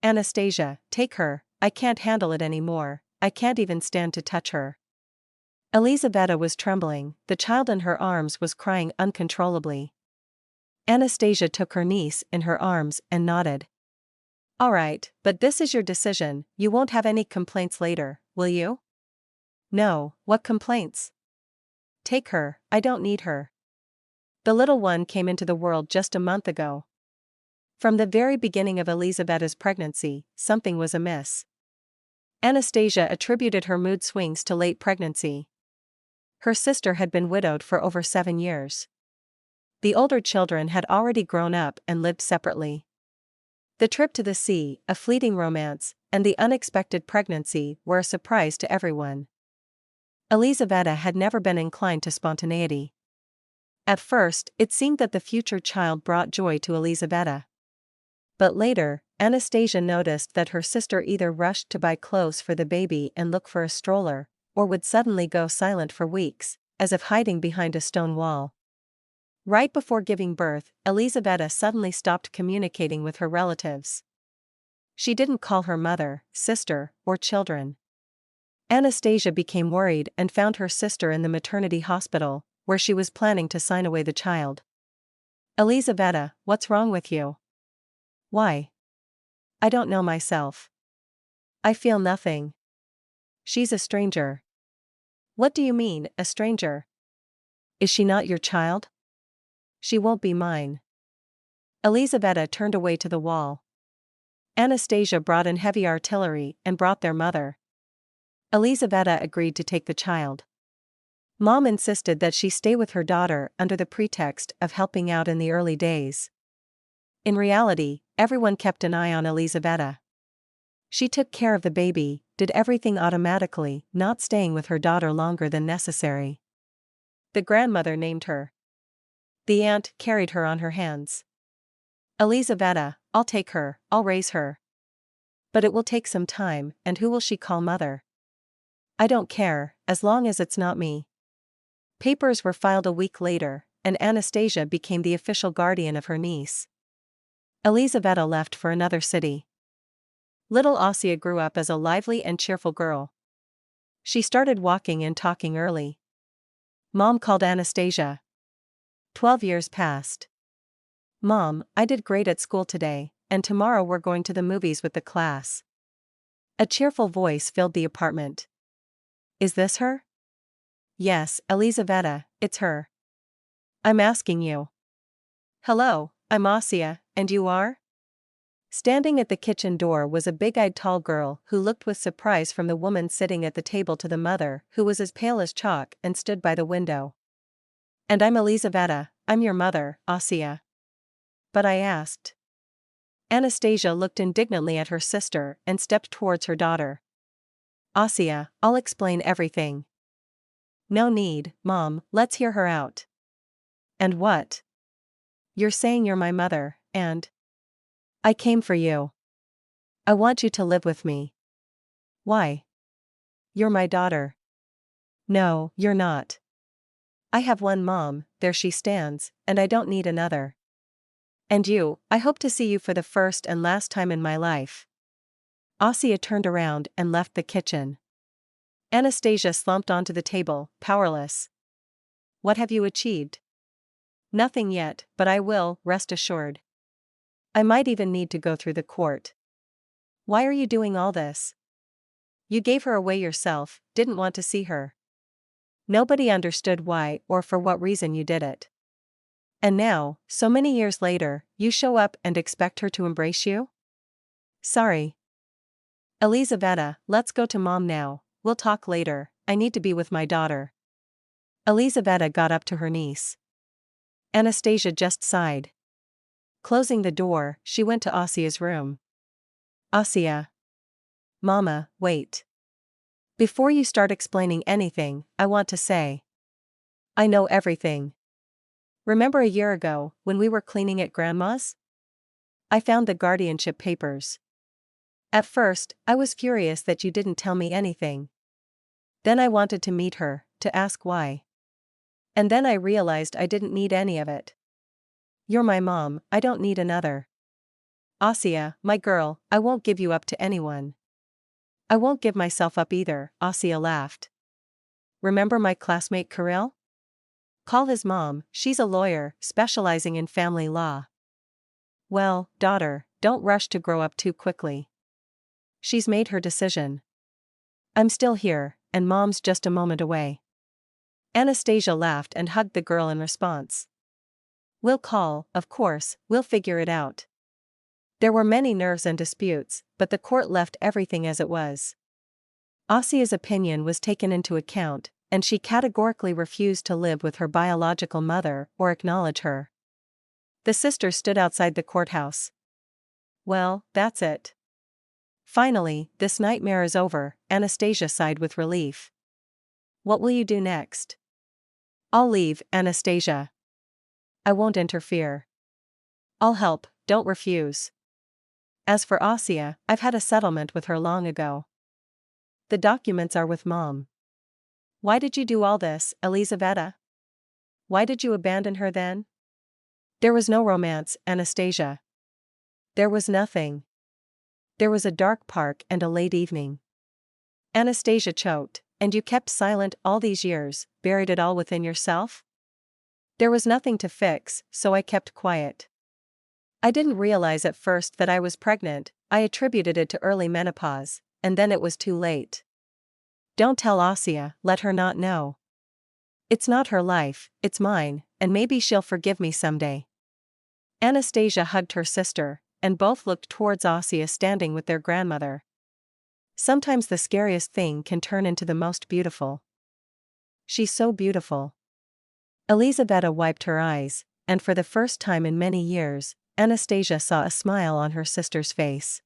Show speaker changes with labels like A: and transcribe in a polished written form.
A: Anastasia, take her, I can't handle it anymore, I can't even stand to touch her. Elizaveta was trembling, the child in her arms was crying uncontrollably. Anastasia took her niece in her arms and nodded. All right, but this is your decision, you won't have any complaints later, will you? No, what complaints? Take her, I don't need her. The little one came into the world just a month ago. From the very beginning of Elizaveta's pregnancy, something was amiss. Anastasia attributed her mood swings to late pregnancy. Her sister had been widowed for over 7 years. The older children had already grown up and lived separately. The trip to the sea, a fleeting romance, and the unexpected pregnancy were a surprise to everyone. Elizaveta had never been inclined to spontaneity. At first, it seemed that the future child brought joy to Elizaveta. But later, Anastasia noticed that her sister either rushed to buy clothes for the baby and look for a stroller, or would suddenly go silent for weeks, as if hiding behind a stone wall. Right before giving birth, Elizaveta suddenly stopped communicating with her relatives. She didn't call her mother, sister, or children. Anastasia became worried and found her sister in the maternity hospital, where she was planning to sign away the child. Elizaveta, what's wrong with you? Why? I don't know myself. I feel nothing. She's a stranger. What do you mean, a stranger? Is she not your child? She won't be mine. Elizaveta turned away to the wall. Anastasia brought in heavy artillery and brought their mother. Elizaveta agreed to take the child. Mom insisted that she stay with her daughter under the pretext of helping out in the early days. In reality, everyone kept an eye on Elizaveta. She took care of the baby, did everything automatically, not staying with her daughter longer than necessary. The grandmother named her. The aunt carried her on her hands. Elizaveta, I'll take her, I'll raise her. But it will take some time, and who will she call mother? I don't care, as long as it's not me. Papers were filed a week later, and Anastasia became the official guardian of her niece. Elizaveta left for another city. Little Asia grew up as a lively and cheerful girl. She started walking and talking early. Mom called Anastasia. 12 years passed. Mom, I did great at school today, and tomorrow we're going to the movies with the class. A cheerful voice filled the apartment. Is this her? Yes, Elizaveta, it's her. I'm asking you. Hello, I'm Asia, and you are? Standing at the kitchen door was a big-eyed tall girl who looked with surprise from the woman sitting at the table to the mother, who was as pale as chalk and stood by the window. And I'm Elizaveta, I'm your mother, Asia. But I asked. Anastasia looked indignantly at her sister and stepped towards her daughter. Asia, I'll explain everything. No need, Mom, let's hear her out. And what? You're saying you're my mother, and I came for you. I want you to live with me. Why? You're my daughter. No, you're not. I have one mom, there she stands, and I don't need another. And you, I hope to see you for the first and last time in my life. Asia turned around and left the kitchen. Anastasia slumped onto the table, powerless. What have you achieved? Nothing yet, but I will, rest assured. I might even need to go through the court. Why are you doing all this? You gave her away yourself, didn't want to see her. Nobody understood why or for what reason you did it. And now, so many years later, you show up and expect her to embrace you? Sorry. Elizaveta, let's go to Mom now, we'll talk later, I need to be with my daughter. Elizaveta got up to her niece. Anastasia just sighed. Closing the door, she went to Asia's room. Asia. Mama, wait. Before you start explaining anything, I want to say. I know everything. Remember a year ago, when we were cleaning at Grandma's? I found the guardianship papers. At first, I was furious that you didn't tell me anything. Then I wanted to meet her, to ask why. And then I realized I didn't need any of it. You're my mom, I don't need another. Asia, my girl, I won't give you up to anyone. I won't give myself up either, Asia laughed. Remember my classmate Kirill? Call his mom, she's a lawyer, specializing in family law. Well, daughter, don't rush to grow up too quickly. She's made her decision. I'm still here, and mom's just a moment away. Anastasia laughed and hugged the girl in response. We'll call, of course, we'll figure it out. There were many nerves and disputes, but the court left everything as it was. Asia's opinion was taken into account, and she categorically refused to live with her biological mother or acknowledge her. The sisters stood outside the courthouse. Well, that's it. Finally, this nightmare is over, Anastasia sighed with relief. What will you do next? I'll leave, Anastasia. I won't interfere. I'll help, don't refuse. As for Asia, I've had a settlement with her long ago. The documents are with Mom. Why did you do all this, Elizaveta? Why did you abandon her then? There was no romance, Anastasia. There was nothing. There was a dark park and a late evening. Anastasia choked. And you kept silent all these years, buried it all within yourself? There was nothing to fix, so I kept quiet. I didn't realize at first that I was pregnant. I attributed it to early menopause, and then it was too late. Don't tell Asia, let her not know. It's not her life, it's mine, and maybe she'll forgive me someday. Anastasia hugged her sister, and both looked towards Asia standing with their grandmother. Sometimes the scariest thing can turn into the most beautiful. She's so beautiful. Elizaveta wiped her eyes, and for the first time in many years, Anastasia saw a smile on her sister's face.